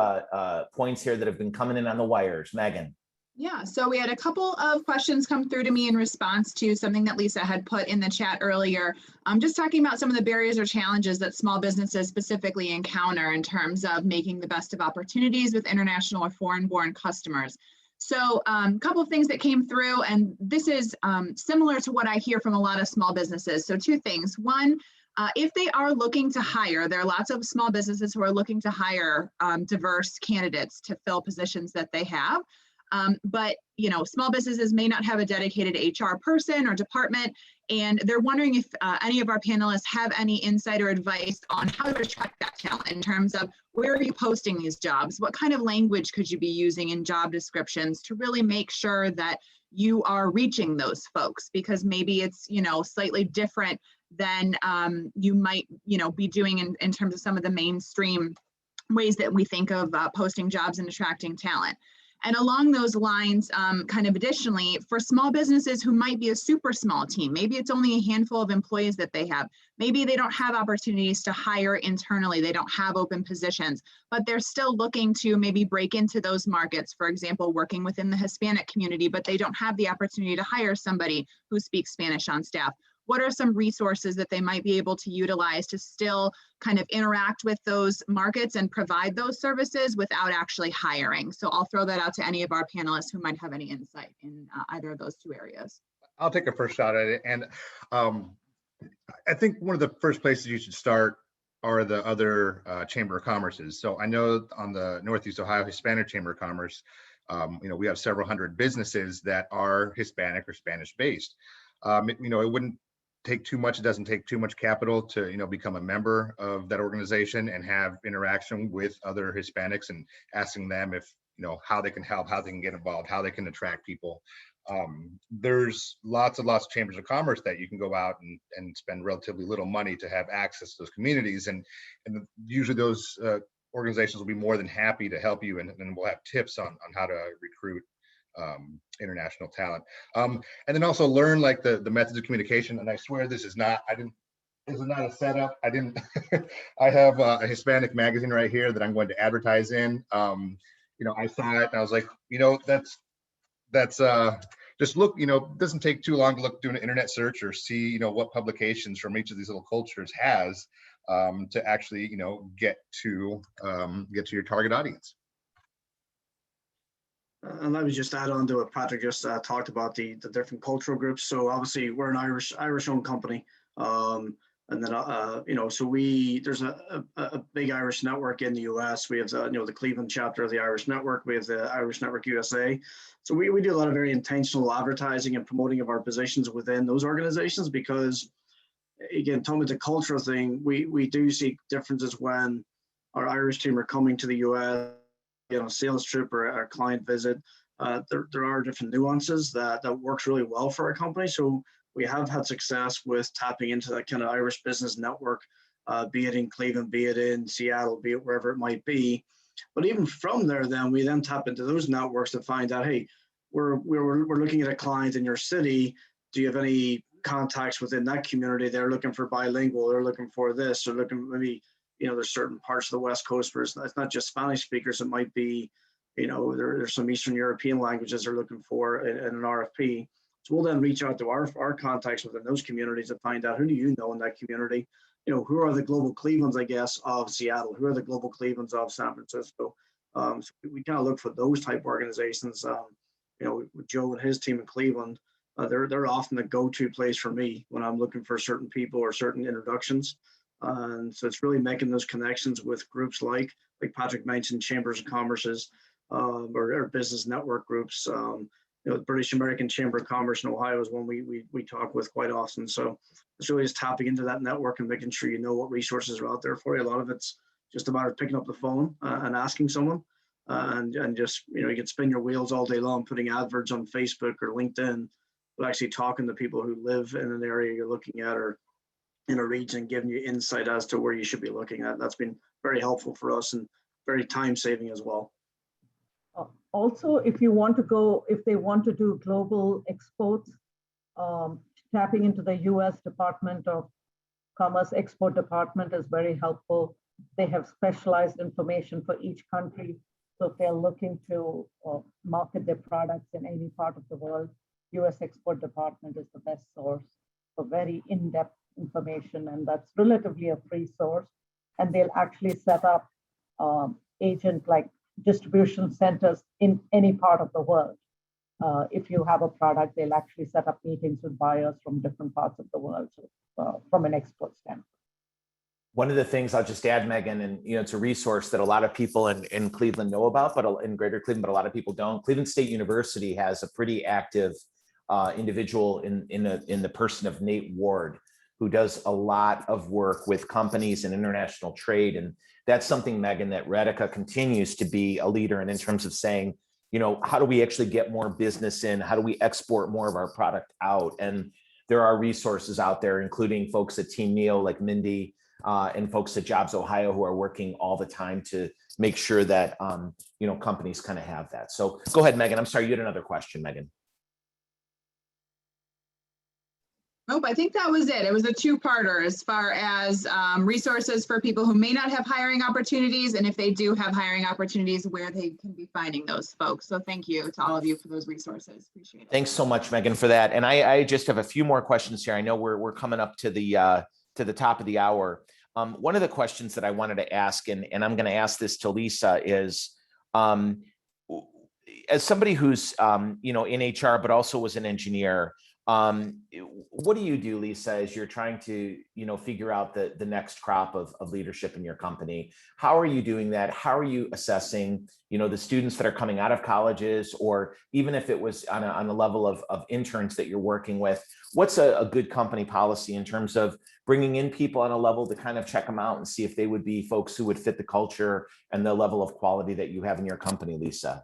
points here that have been coming in on the wires. Megan. Yeah, so we had a couple of questions come through to me in response to something that Lisa had put in the chat earlier. Just talking about some of the barriers or challenges that small businesses specifically encounter in terms of making the best of opportunities with international or foreign-born customers. So a couple of things that came through, and this is similar to what I hear from a lot of small businesses. So two things. One, if they are looking to hire, there are lots of small businesses who are looking to hire diverse candidates to fill positions that they have. But small businesses may not have a dedicated HR person or department, and they're wondering if any of our panelists have any insight or advice on how to attract that talent in terms of where are you posting these jobs? What kind of language could you be using in job descriptions to really make sure that you are reaching those folks? Because maybe it's, slightly different than you might, be doing in terms of some of the mainstream ways that we think of posting jobs and attracting talent. And along those lines, kind of additionally, for small businesses who might be a super small team, maybe it's only a handful of employees that they have, maybe they don't have opportunities to hire internally, they don't have open positions, but they're still looking to maybe break into those markets, for example, working within the Hispanic community, but they don't have the opportunity to hire somebody who speaks Spanish on staff. What are some resources that they might be able to utilize to still kind of interact with those markets and provide those services without actually hiring? So I'll throw that out to any of our panelists who might have any insight in either of those two areas. I'll take a first shot at it. And I think one of the first places you should start are the other Chamber of Commerce's. So I know on the Northeast Ohio Hispanic Chamber of Commerce, we have several hundred businesses that are Hispanic or Spanish based. It wouldn't take too much. It doesn't take too much capital to, become a member of that organization and have interaction with other Hispanics and asking them if, how they can help, how they can get involved, how they can attract people. There's lots of chambers of commerce that you can go out and spend relatively little money to have access to those communities. And usually those organizations will be more than happy to help you, and we'll have tips on how to recruit international talent, and then also learn like the methods of communication. And I swear this is not a setup. I have a Hispanic magazine right here that I'm going to advertise in. I saw it and I was like, that's just look, it doesn't take too long to do an internet search or see, what publications from each of these little cultures has to actually, get to your target audience. And let me just add on to what Patrick just talked about, the different cultural groups. So obviously we're an Irish-owned company, and then so there's a big Irish network in the U.S. We have the Cleveland chapter of the Irish Network. We have the Irish Network USA. So we do a lot of very intentional advertising and promoting of our positions within those organizations, because again, talking about the cultural thing, we do see differences when our Irish team are coming to the U.S. Sales trip or a client visit. There are different nuances that works really well for our company. So we have had success with tapping into that kind of Irish business network, be it in Cleveland, be it in Seattle, be it wherever it might be. But even from there, then we tap into those networks to find out, hey, we're looking at a client in your city. Do you have any contacts within that community? They're looking for bilingual. They're looking for this. They're looking maybe. There's certain parts of the West Coast where it's not just Spanish speakers. It might be, there's some Eastern European languages they're looking for in an RFP. So we'll then reach out to our contacts within those communities to find out, who do you know in that community? Who are the global Clevelands, I guess, of Seattle? Who are the global Clevelands of San Francisco? So we kind of look for those type of organizations. With Joe and his team in Cleveland, they're often the go-to place for me when I'm looking for certain people or certain introductions. And so it's really making those connections with groups like Patrick mentioned, Chambers of Commerce's or business network groups, the British American Chamber of Commerce in Ohio is one we talk with quite often. So it's really just tapping into that network and making sure you know what resources are out there for you. A lot of it's just a matter of picking up the phone and asking someone, and just, you can spin your wheels all day long putting adverts on Facebook or LinkedIn, but actually talking to people who live in an area you're looking at or in a region, giving you insight as to where you should be looking at. That's been very helpful for us and very time saving as well. Also, if they want to do global exports, tapping into the US Department of Commerce Export Department is very helpful. They have specialized information for each country. So if they're looking to market their products in any part of the world, US Export Department is the best source for very in-depth information, and that's relatively a free source. And they'll actually set up agent like distribution centers in any part of the world. If you have a product, they'll actually set up meetings with buyers from different parts of the world, from an export standpoint. One of the things I'll just add, Megan, and it's a resource that a lot of people in Cleveland know about, but in Greater Cleveland, but a lot of people don't. Cleveland State University has a pretty active individual in the person of Nate Ward, who does a lot of work with companies and international trade. And that's something, Megan, that Radhika continues to be a leader in terms of saying, how do we actually get more business in? How do we export more of our product out? And there are resources out there, including folks at Team Neo like Mindy and folks at Jobs Ohio who are working all the time to make sure that, companies kind of have that. So go ahead, Megan. I'm sorry, you had another question, Megan. Nope, I think that was it. It was a two-parter as far as resources for people who may not have hiring opportunities, and if they do have hiring opportunities, where they can be finding those folks. So thank you to all of you for those resources. Appreciate it. Thanks so much, Megan, for that. And I just have a few more questions here. I know we're coming up to the top of the hour. One of the questions that I wanted to ask, and I'm going to ask this to Lisa, is as somebody who's in HR but also was an engineer. What do you do, Lisa, as you're trying to, figure out the next crop of leadership in your company? How are you doing that? How are you assessing, the students that are coming out of colleges, or even if it was on a level of interns that you're working with? What's a good company policy in terms of bringing in people on a level to kind of check them out and see if they would be folks who would fit the culture and the level of quality that you have in your company, Lisa?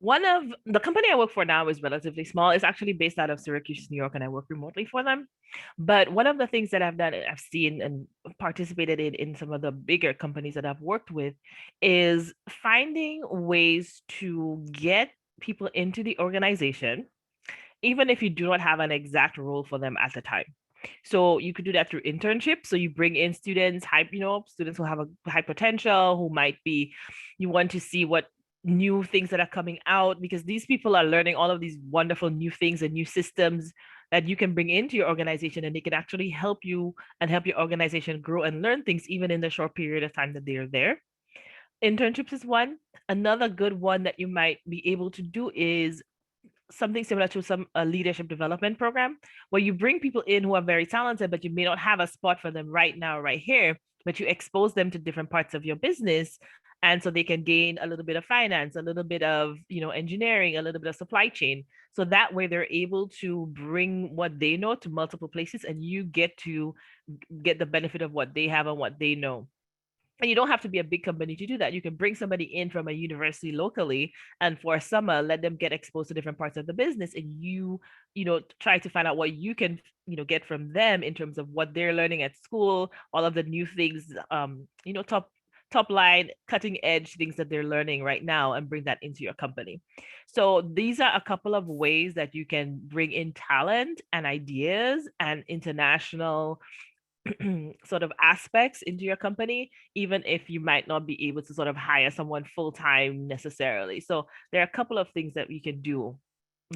One of the company I work for now is relatively small. It's actually based out of Syracuse, New York, and I work remotely for them. But one of the things that I've done, I've seen and participated in some of the bigger companies that I've worked with, is finding ways to get people into the organization, even if you do not have an exact role for them at the time. So you could do that through internships. So you bring in students, students who have a high potential, who might be, you want to see what new things that are coming out, because these people are learning all of these wonderful new things and new systems that you can bring into your organization, and they can actually help you and help your organization grow and learn things even in the short period of time that they are there. Internships is one. Another good one that you might be able to do is something similar to a leadership development program, where you bring people in who are very talented, but you may not have a spot for them right now, right here, but you expose them to different parts of your business. And so they can gain a little bit of finance, a little bit of, engineering, a little bit of supply chain. So that way they're able to bring what they know to multiple places, and you get to get the benefit of what they have and what they know. And you don't have to be a big company to do that. You can bring somebody in from a university locally, and for a summer, let them get exposed to different parts of the business, and you try to find out what you can, get from them in terms of what they're learning at school, all of the new things, top line, cutting edge things that they're learning right now, and bring that into your company. So these are a couple of ways that you can bring in talent and ideas and international sort of aspects into your company, even if you might not be able to sort of hire someone full-time necessarily. So there are a couple of things that we can do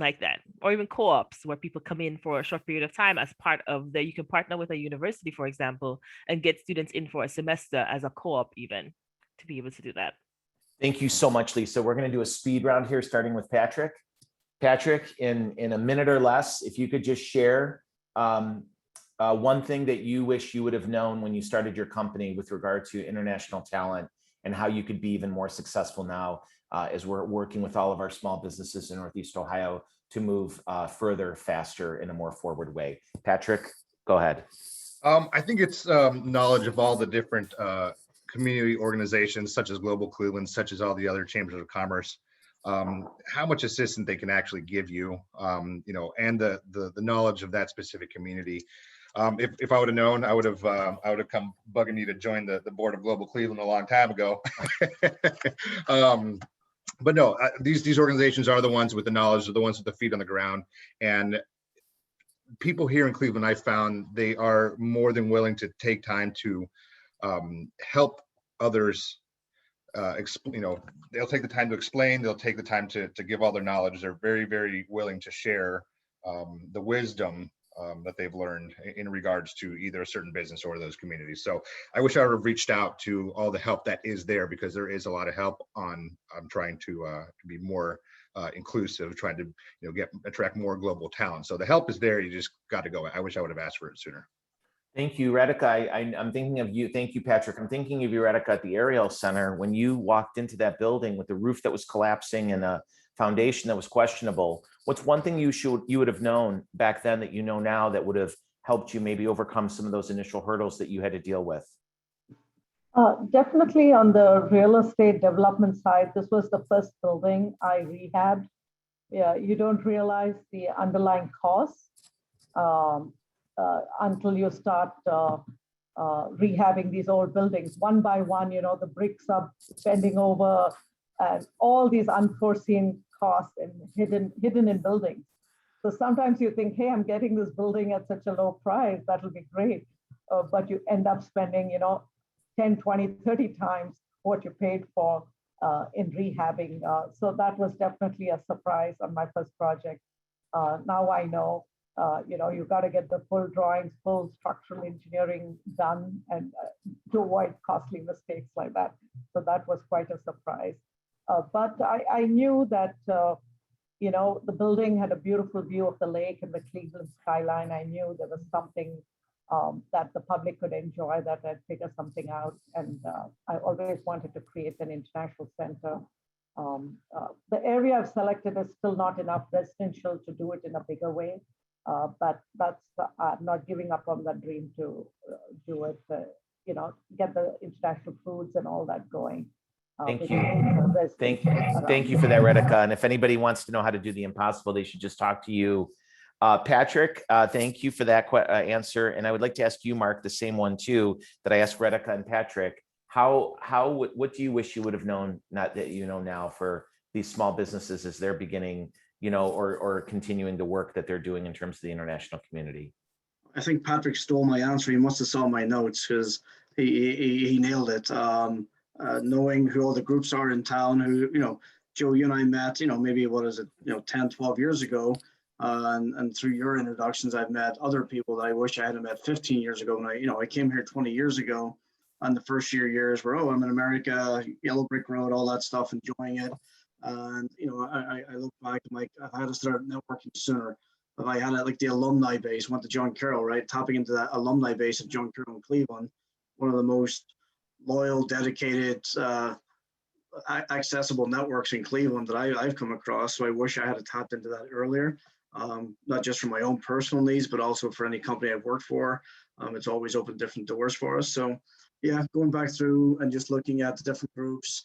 like that, or even co-ops where people come in for a short period of time as part of you can partner with a university, for example, and get students in for a semester as a co-op even to be able to do that. Thank you so much, Lisa. We're going to do a speed round here, starting with Patrick. Patrick, in a minute or less, if you could just share one thing that you wish you would have known when you started your company with regard to international talent and how you could be even more successful now as we're working with all of our small businesses in Northeast Ohio to move further, faster, in a more forward way. Patrick, go ahead. I think it's knowledge of all the different community organizations, such as Global Cleveland, such as all the other chambers of commerce, how much assistance they can actually give you, and the knowledge of that specific community. If I would have known, I would have come bugging you to join the board of Global Cleveland a long time ago. But no, these organizations are the ones with the knowledge, are the ones with the feet on the ground. And people here in Cleveland, I found they are more than willing to take time to help others. They'll take the time to explain, they'll take the time to give all their knowledge. They're very, very willing to share the wisdom that they've learned in regards to either a certain business or those communities. So I wish I would have reached out to all the help that is there, because there is a lot of help on trying to be more inclusive, trying to attract more global talent. So the help is there. You just got to go. I wish I would have asked for it sooner. Thank you, Radhika. I'm thinking of you. Thank you, Patrick. I'm thinking of you, Radhika, at the Ariel Center when you walked into that building with the roof that was collapsing and a foundation that was questionable. What's one thing you would have known back then that you know now that would have helped you maybe overcome some of those initial hurdles that you had to deal with? Definitely on the real estate development side, this was the first building I rehabbed. Yeah, you don't realize the underlying costs until you start rehabbing these old buildings one by one. The bricks are bending over, and all these unforeseen costs and hidden in buildings. So sometimes you think, hey, I'm getting this building at such a low price, that'll be great. But you end up spending, 10, 20, 30 times what you paid for in rehabbing. So that was definitely a surprise on my first project. Now I know, you've got to get the full drawings, full structural engineering done, and to avoid costly mistakes like that. So that was quite a surprise. But I knew that, the building had a beautiful view of the lake and the Cleveland skyline. I knew there was something that the public could enjoy, that I'd figure something out. And I always wanted to create an international center. The area I've selected is still not enough residential to do it in a bigger way. But that's not giving up on that dream to do it, get the international foods and all that going. Thank you. Thank you for that, Radhika. And if anybody wants to know how to do the impossible, they should just talk to you. Patrick, thank you for that answer. And I would like to ask you, Mark, the same one too, that I asked Radhika and Patrick. What do you wish you would have known, not that you know now, for these small businesses as they're beginning, or continuing the work that they're doing in terms of the international community? I think Patrick stole my answer. He must have saw my notes, because he nailed it. Knowing who all the groups are in town, who, Joe, you and I met, maybe 10, 12 years ago. And through your introductions, I've met other people that I wish I had met 15 years ago. When I came here 20 years ago, on the first years where, I'm in America, Yellow Brick Road, all that stuff, enjoying it. And, I look back, I'm like, I had to start networking sooner. If I had the alumni base, went to John Carroll, right? Tapping into that alumni base of John Carroll in Cleveland, one of the most loyal, dedicated, accessible networks in Cleveland that I've come across. So I wish I had tapped into that earlier, not just for my own personal needs, but also for any company I've worked for. It's always opened different doors for us. So yeah, going back through and just looking at the different groups,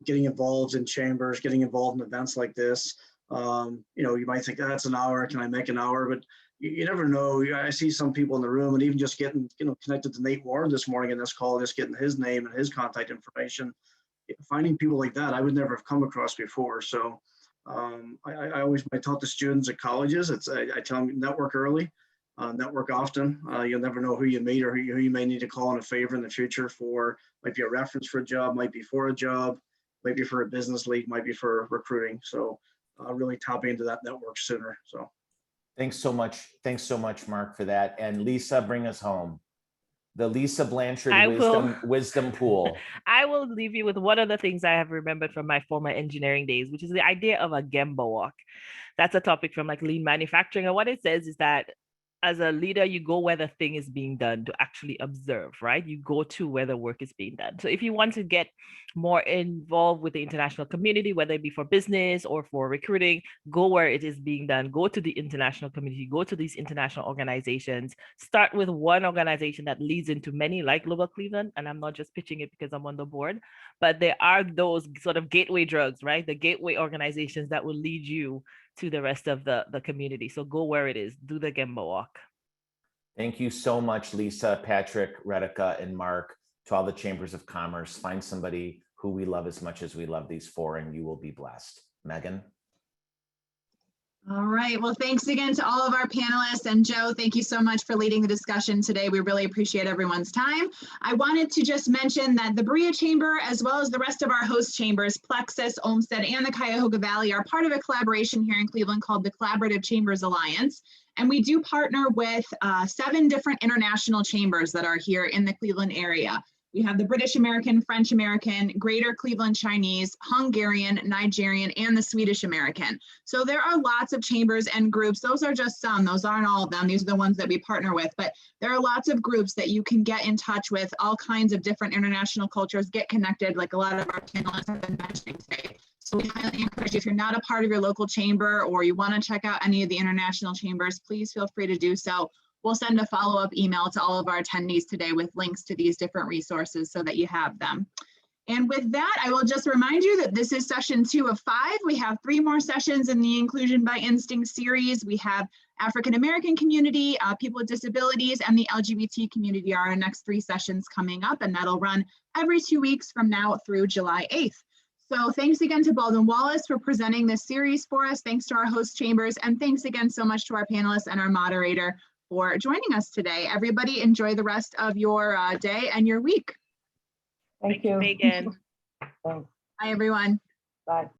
getting involved in chambers, getting involved in events like this. You might think, that's an hour, can I make an hour? But you never know. I see some people in the room, and even just getting, connected to Nate Warren this morning in this call, just getting his name and his contact information, finding people like that I would never have come across before. So I always, when I talk to students at colleges, I tell them, network early, network often. You'll never know who you meet or who you may need to call in a favor in the future for, might be a reference for a job, might be for a job, might be for a business lead, might be for recruiting. So really tapping into that network sooner. So. Thanks so much. Thanks so much, Mark, for that. And Lisa, bring us home. The Lisa Blanchard wisdom pool. I will leave you with one of the things I have remembered from my former engineering days, which is the idea of a Gemba walk. That's a topic from lean manufacturing. And what it says is that as a leader, you go where the thing is being done to actually observe, right? You go to where the work is being done. So if you want to get more involved with the international community, whether it be for business or for recruiting, go where it is being done. Go to the international community, go to these international organizations. Start with one organization that leads into many, like Global Cleveland. And I'm not just pitching it because I'm on the board, but there are those sort of gateway drugs, right? The gateway organizations that will lead you to the rest of the community. So go where it is, do the Gemba walk. Thank you so much, Lisa, Patrick, Radhika, and Mark. To all the chambers of commerce, find somebody who we love as much as we love these four, and you will be blessed. Megan? All right. Well, thanks again to all of our panelists. And Joe, thank you so much for leading the discussion today. We really appreciate everyone's time. I wanted to just mention that the Berea Chamber, as well as the rest of our host chambers, Plexus, Olmsted, and the Cuyahoga Valley, are part of a collaboration here in Cleveland called the Collaborative Chambers Alliance. And we do partner with 7 different international chambers that are here in the Cleveland area. We have the British American, French American, Greater Cleveland Chinese, Hungarian, Nigerian, and the Swedish American. So there are lots of chambers and groups. Those are just some. Those aren't all of them. These are the ones that we partner with. But there are lots of groups that you can get in touch with, all kinds of different international cultures, get connected, like a lot of our panelists have been mentioning today. So we highly encourage you, if you're not a part of your local chamber or you want to check out any of the international chambers, please feel free to do so. We'll send a follow-up email to all of our attendees today with links to these different resources so that you have them. And with that, I will just remind you that this is session 2 of 5. We have 3 more sessions in the Inclusion by Instinct series. We have African American community, people with disabilities, and the LGBT community are our next 3 sessions coming up, and that'll run every 2 weeks from now through July 8th. So thanks again to Baldwin Wallace for presenting this series for us. Thanks to our host chambers, and thanks again so much to our panelists and our moderator for joining us today. Everybody enjoy the rest of your day and your week. Thank you. Megan. Thanks. Bye, everyone. Bye.